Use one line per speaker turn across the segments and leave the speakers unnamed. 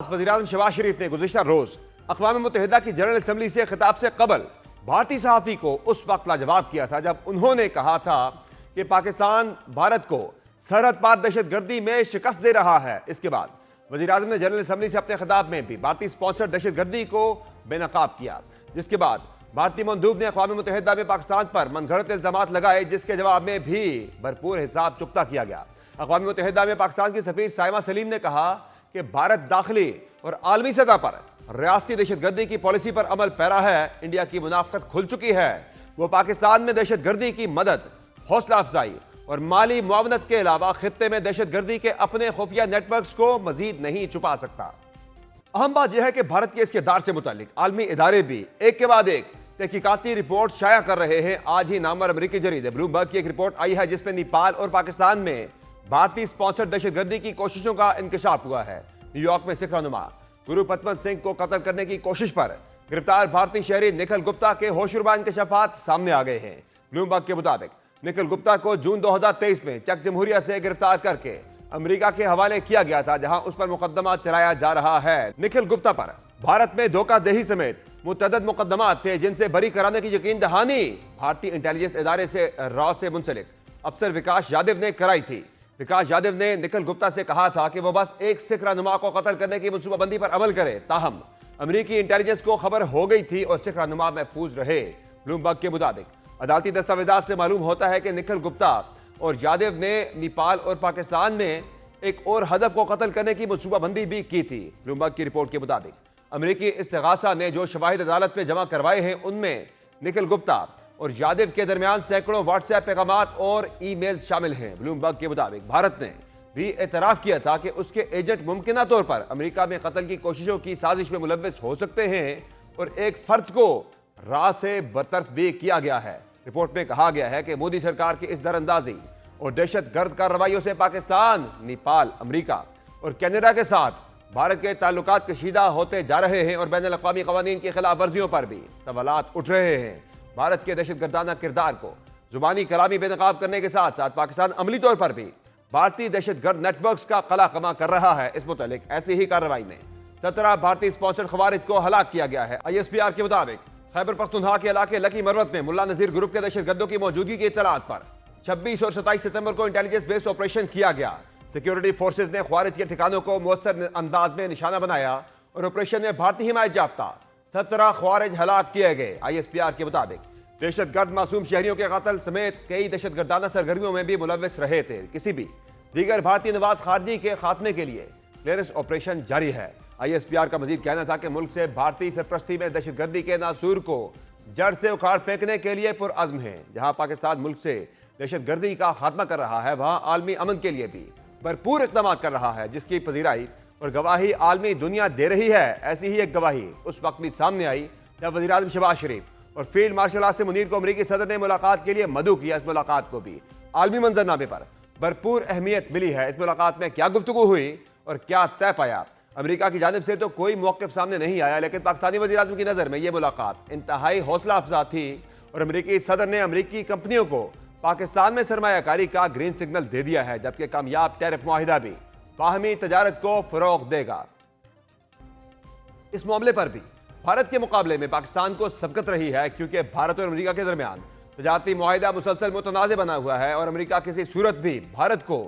वज़ीर-ए-आज़म शहबाज शरीफ ने गुज़िश्ता रोज अक़वाम मुत्तहिदा की जनरल असम्बली से खिताब से कबल भारतीय सहाफ़ी को उस वक्त लाजवाब किया था जब उन्होंने कहा था कि पाकिस्तान भारत को सरहद पार दहशतगर्दी में शिकस्त दे रहा है। इसके बाद वज़ीर-ए-आज़म ने जनरल असम्बली से अपने खिताब में भी भारतीय स्पॉन्सर दहशतगर्दी को बेनकाब किया, जिसके बाद भारतीय मंदूब ने अक़वाम मुत्तहिदा में पाकिस्तान पर मनगढ़ंत इल्ज़ामात लगाए, जिसके जवाब में भी भरपूर हिसाब चुकता किया गया। अक़वाम मुत्तहिदा में पाकिस्तान की सफ़ीर साइमा सलीम ने कहा कि भारत दाखिली और आलमी सतह पर रियासती दहशतगर्दी की पॉलिसी पर अमल पैरा है। इंडिया की मुनाफ़कत खुल चुकी है। वो पाकिस्तान में दहशतगर्दी की मदद, हौसला अफजाई और माली मुआवनत के अलावा खित्ते में दहशतगर्दी के अपने खुफिया नेटवर्क्स को मजीद नहीं छुपा सकता। अहम बात यह है कि भारत के इस किरदार से मुतालिक आलमी इदारे भी एक के बाद एक तहकीकाती रिपोर्ट शाया कर रहे हैं। आज ही नामवर अमरीकी जरीदे ब्लूमबर्ग की एक रिपोर्ट आई है जिसमें नेपाल और पाकिस्तान में भारतीय स्पॉन्सर दहशतगर्दी की कोशिशों का इंकशाफ हुआ है। न्यूयॉर्क में सिख रहनुमा गुरु पतवंत सिंह को कत्ल करने की कोशिश पर गिरफ्तार भारतीय शहरी निखिल गुप्ता के होशरुबा इंकशाफात सामने आ गए हैं। ब्लूमबर्ग के मुताबिक निखिल गुप्ता को जून 2023 में चक जमहूरिया से गिरफ्तार करके अमेरिका के हवाले किया गया था, जहां उस पर मुकदमा चलाया जा रहा है। निखिल गुप्ता पर भारत में धोखाधही समेत मुतअद्दिद मुकदमात थे, जिनसे बरी कराने की यकीन दहानी भारतीय इंटेलिजेंस इदारे से रॉ से मुंसलिक अफसर विकास यादव ने कराई थी। विकास यादव ने निखिल गुप्ता से कहा था कि वो बस एक सिख रहनुमा को कत्ल करने की मनसूबाबंदी पर अमल करे। ताहम अमेरिकी इंटेलिजेंस को खबर हो गई थी और सिख रहनुमा महफूज रहे। ब्लूमबर्ग के मुताबिक अदालती दस्तावेजात से मालूम होता है कि निखिल गुप्ता और यादव ने नेपाल और पाकिस्तान में एक और हदफ को कत्ल करने की मनसूबाबंदी भी की थी। ब्लूमबर्ग की रिपोर्ट के मुताबिक अमेरिकी इस्तिगासा ने जो शवाहिद अदालत में जमा करवाए हैं, उनमें निखिल गुप्ता और यादव के दरमियान सैकड़ों व्हाट्सएप पैगामात और ईमेल शामिल हैं। ब्लूमबर्ग के मुताबिक भारत ने भी एतराफ़ किया था कि उसके एजेंट मुमकिना तौर पर अमेरिका में कत्ल की कोशिशों की साजिश में मुलव्वस हो सकते हैं और एक फर्द को राह से बरतरफ भी किया गया है। रिपोर्ट में कहा गया है कि मोदी सरकार की इस दरअंदाजी और दहशतगर्द कार्रवाइयों से पाकिस्तान, नेपाल, अमेरिका और कनाडा के साथ भारत के ताल्लुकात कशीदा होते जा रहे हैं और बैनुल अक़वामी क़वानीन की खिलाफ वर्जियों पर भी सवालात उठ रहे हैं। भारत के दहशतगर्दाना किरदार को जुबानी कलामी बेनकाब करने के साथ साथ पाकिस्तान अमली तौर पर भी भारतीय दहशतगर्द नेटवर्क्स का कला कमा कर रहा है। इस मुतालिक ऐसी ही कार्रवाई में 17 भारतीय स्पॉन्सर्ड खवारिज को हलाक किया गया है। ISPR के मुताबिक खैबर पख्तूनख्वा के इलाके लकी मरवत में मुल्ला नजीर ग्रुप के दहशतगर्दों की मौजूदगी की इत्तलात पर 26 और 27 सितंबर को इंटेलिजेंस बेस्ड ऑपरेशन किया गया। सिक्योरिटी फोर्सेज ने ख्वारिज के ठिकानों को मुअस्सर अंदाज में निशाना बनाया और ऑपरेशन में भारतीय हिमायत याफ्ता 17 ख्वारिज हलाक किए गए। ISPR के मुताबिक दहशतगर्द मासूम शहरियों के कत्ल समेत कई दहशतगर्दाना सरगर्मियों में भी मुलव्वस रहे थे। किसी भी दीगर भारतीय नवाज खारजी के खात्मे के लिए क्लियरेंस ऑपरेशन जारी है। ISPR का मजीद कहना था कि मुल्क से भारतीय सरपरस्ती में दहशतगर्दी के नासूर को जड़ से उखाड़ फेंकने के लिए पुरअज़्म है। जहां पाकिस्तान मुल्क से दहशतगर्दी का खात्मा कर रहा है, वहां आलमी अमन के लिए भी भरपूर इक़दाम कर रहा है, जिसकी पजीराई और गवाही आलमी दुनिया दे रही है। ऐसी ही एक गवाही उस वक्त भी सामने आई जब वज़ीर-ए-आज़म शहबाज शरीफ और फील्ड मार्शल आसिम मुनीर को अमेरिकी सदर ने मुलाकात के लिए मदऊ किया। इस मुलाकात को भी आलमी मंजरनामे पर भरपूर अहमियत मिली है। इस मुलाकात में क्या गुफ्तगू हुई और क्या तय पाया, अमेरिका की जानिब से तो कोई मौक़िफ़ सामने नहीं आया, लेकिन पाकिस्तानी वज़ीर-ए-आज़म की नज़र में यह मुलाकात इंतहाई हौसला अफजा थी और अमेरिकी सदर ने अमेरिकी कंपनियों को पाकिस्तान में सरमायाकारी का ग्रीन सिग्नल दे दिया है, जबकि कामयाब टैरिफ मुआहिदा भी बाहमी तजारत को फ़रोग़ देगा। इस मामले पर भी भारत के मुकाबले में पाकिस्तान को सबकत रही है, क्योंकि भारत और अमेरिका के दरमियान तजारती मुआहिदा मुसलसल मुतनाज़ बना हुआ है और अमेरिका किसी सूरत भी भारत को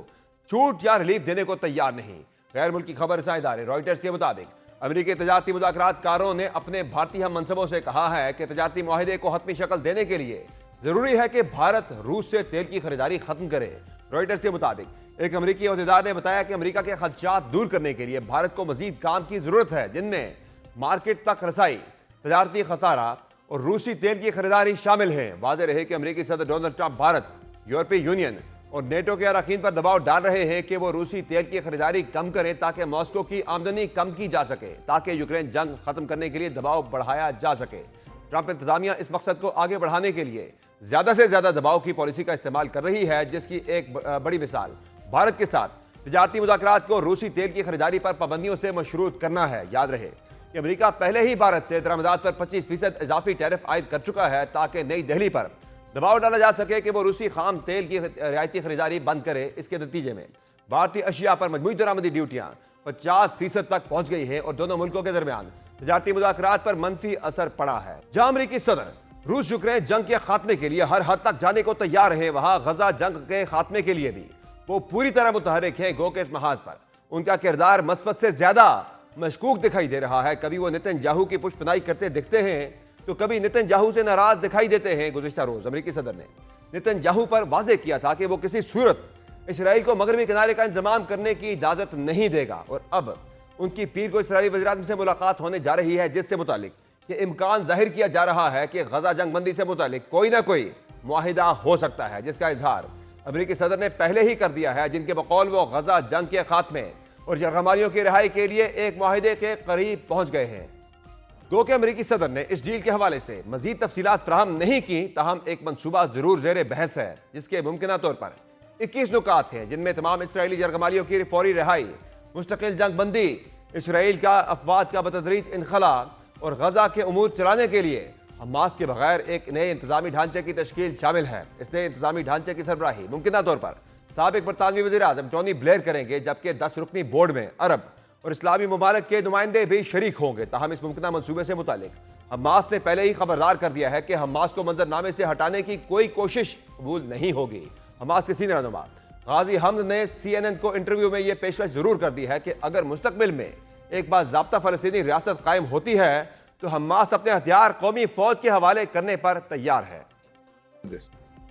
छूट या रिलीफ देने को तैयार नहीं। गैर मुल्की खबर रसां इदारे रॉयटर्स के मुताबिक अमेरिकी तजारती मुज़ाकरातकारों ने अपने भारतीय हम मनसबों से कहा है कि तजारती मुआहिदे को हतमी शक्ल देने के लिए जरूरी है कि भारत रूस से तेल की खरीदारी खत्म करे। रॉयटर्स के मुताबिक एक अमेरिकी अहदेदार ने बताया कि अमेरिका के खदशात दूर करने के लिए भारत को मजीद काम की जरूरत है, जिनमें मार्केट तक रसाई, तजारती खसारा और रूसी तेल की खरीदारी शामिल है। वाज़ेह रहे कि अमेरिकी सदर डोनाल्ड ट्रंप भारत, यूरोपीय यूनियन और नेटो के अरकान पर दबाव डाल रहे हैं कि वो रूसी तेल की खरीदारी कम करें ताकि मॉस्को की आमदनी कम की जा सके, ताकि यूक्रेन जंग खत्म करने के लिए दबाव बढ़ाया जा सके। ट्रंप इंतजामिया इस मकसद को आगे बढ़ाने के लिए ज्यादा से ज्यादा दबाव की पॉलिसी का इस्तेमाल कर रही है, जिसकी एक बड़ी मिसाल भारत के साथ तजारती मुज़ाकरात को रूसी तेल की खरीदारी पर पाबंदियों से मशरूत करना है। याद रहे कि अमेरिका पहले ही भारत से दरामदात पर 25% इजाफी टैरिफ आयद कर चुका है, ताकि नई दिल्ली पर दबाव डाला जा सके कि वो रूसी खाम तेल की रियायती खरीदारी बंद करे। इसके नतीजे में भारतीय अशिया पर मजमूई दरामदी ड्यूटियां 50% तक पहुंच गई है और दोनों मुल्कों के दरमियान तजारती मुज़ाकरात पर मंफी असर पड़ा है। जहां अमरीकी सदर रूस यूक्रेन जंग के खात्मे के लिए हर हद तक जाने को तैयार है, वहां गजा जंग के खात्मे के लिए भी वो पूरी तरह मुतहरिक है। गो के इस महाज पर उनका किरदार मस्बत से ज्यादा मशकूक दिखाई दे रहा है। कभी वो नेतन्याहू की पुष्पनाई करते दिखते हैं तो कभी नेतन्याहू से नाराज दिखाई देते हैं। गुज़िश्ता रोज अमरीकी सदर ने नेतन्याहू पर वाजे किया था कि वो किसी सूरत इसराइल को मगरबी किनारे का इंतजाम करने की इजाजत नहीं देगा और अब उनकी पीर को इसराइली वज़ीर-ए-आज़म से मुलाकात होने जा रही है, जिससे मुतालिक ये इम्कान जाहिर किया जा रहा है कि गजा जंग बंदी से मुतालिक कोई ना कोई मुआहिदा हो सकता है, जिसका इजहार अमरीकी सदर ने पहले ही कर दिया है, जिनके बकौल वो गजा जंग के खात्मे और यरगमालियों की रिहाई के लिए एक मुआहिदे के करीब पहुंच गए हैं। गो के अमरीकी सदर ने इस डील के हवाले से मजीद तफसीलात फराहम नहीं की, ताहम एक मनसूबा जरूर जेर बहस है, जिसके मुमकिन तौर पर 21 नुकात हैं, जिनमें तमाम इसराइली यरगमालियों की फौरी रिहाई, मुस्तकिल जंग बंदी, इसराइल का अफवाज का बतदरीज इनखला और गजा के उमूर चलाने के लिए हमास के बगैर एक नए इंतजामी ढांचे की तश्कील शामिल है। इस नए इंतजामी ढांचे की सरबराही मुमकिन तौर पर साबिक बरतानवी वज़ीर-ए-आज़म टोनी ब्लेयर करेंगे, जबकि 10 रुकनी बोर्ड में अरब और इस्लामी मुमालिक के नुमाइंदे भी शरीक होंगे। ताहम इस मुमकिन मनसूबे से मुतालिक हमास ने पहले ही खबरदार कर दिया है कि हमास को मंजरनामे से हटाने की कोई कोशिश कबूल नहीं होगी। हमास के सीनियर रहनुमा गाजी हमद ने CNN को इंटरव्यू में यह पेशकश जरूर कर दी है कि अगर मुस्तकबिल में एक बार ज़ाब्ता फ़लस्तीनी रियासत कायम होती है तो हमास अपने हथियार कौमी फौज के हवाले करने पर तैयार है।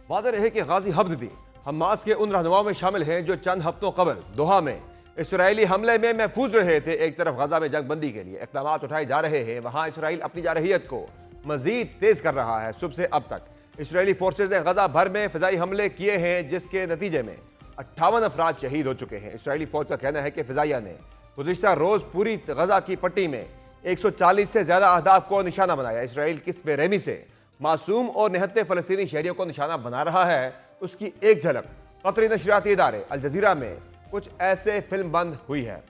वाज़ेह है कि गाजी हमद भी हमास के उन रहनुमाओं में शामिल हैं जो चंद हफ्तों कबल दोहा में इसराइली हमले में महफूज रहे थे। एक तरफ गजा में जंग बंदी के लिए इक़दाम उठाए जा रहे हैं, वहां इसराइल अपनी जारहियत को मजीद तेज कर रहा है। सुबह से अब तक इसराइली फोर्सेज ने गजा भर में फिजाई हमले किए हैं, जिसके नतीजे में 58 अफराद शहीद हो चुके हैं। इसराइली फौज का कहना है कि फिजाइया ने गुज़िश्ता रोज पूरी गजा की पट्टी में 140 से ज्यादा अहदाफ को निशाना बनाया। इसराइल किस बेरहमी से मासूम और निहत्ते फ़लस्तीनी शहरियों को निशाना बना रहा है, उसकी एक झलक कतरी नशरियाती इदारे अल जजीरा में कुछ ऐसे फिल्म बंद हुई है।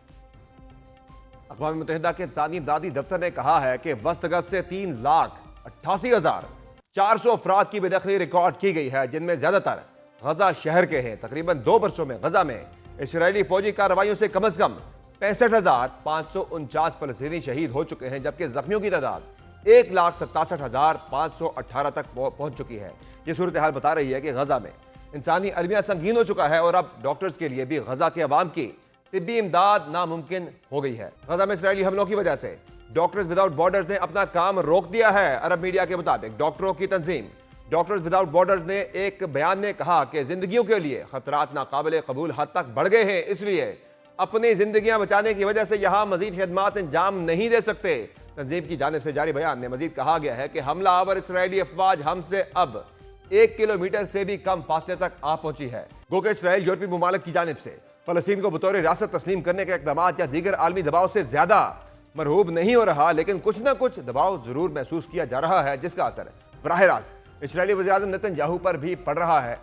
अक़वाम मुत्तहिदा के इंसानी इमदादी दफ्तर ने कहा है कि वस्त गज से 3,88,400 अफराद की बेदखली रिकॉर्ड की गई है, जिनमें ज्यादातर गजा शहर के हैं। तकरीबन 2 बरसों में गजा में इसराइली फौजी कार्रवाइयों से कम से कम 65,549 फ़लस्तीनी शहीद हो चुके हैं, जबकि जख्मियों की तादाद 1,67,518 तक पहुंच चुकी है। यह सूरत हाल बता रही है कि गजा में इंसानी अलमिया संगीन हो चुका है और अब डॉक्टर्स के लिए भी गजा के अवाम की तिब्बी इमदाद नामुमकिन हो गई है। गजा में इसराइली हमलों की वजह से डॉक्टर्स विदाउट बॉर्डर्स ने अपना काम रोक दिया है। अरब मीडिया के मुताबिक डॉक्टरों की तंजीम डॉक्टर्स विदाउट बॉर्डर्स ने एक बयान में कहा कि जिंदगियों के लिए खतरात नाकाबिले कबूल हद तक बढ़ गए हैं, इसलिए अपनी जिंदगियां बचाने की वजह से यहां मजीद खिदमात अंजाम नहीं दे सकते। तंजीम की जानिब से जारी बयान में मजीद कहा गया है कि हमला आवर इसराइली अफवाज हमसे अब 1 किलोमीटर से भी कम फासले तक आ पहुंची है। गो के इसराइल यूरोपीय मुमालिक की जानिब से फलस्तीन को बतौर रियासत तस्लीम करने के इक़दाम या दीगर आलमी दबाव से ज्यादा मरहूब नहीं हो रहा, लेकिन कुछ न कुछ दबाव जरूर महसूस किया जा रहा है, जिसका असर बराह रास्त इसराइली वज़ीर-ए-आज़म नेतन्याहू पर भी पड़ रहा है।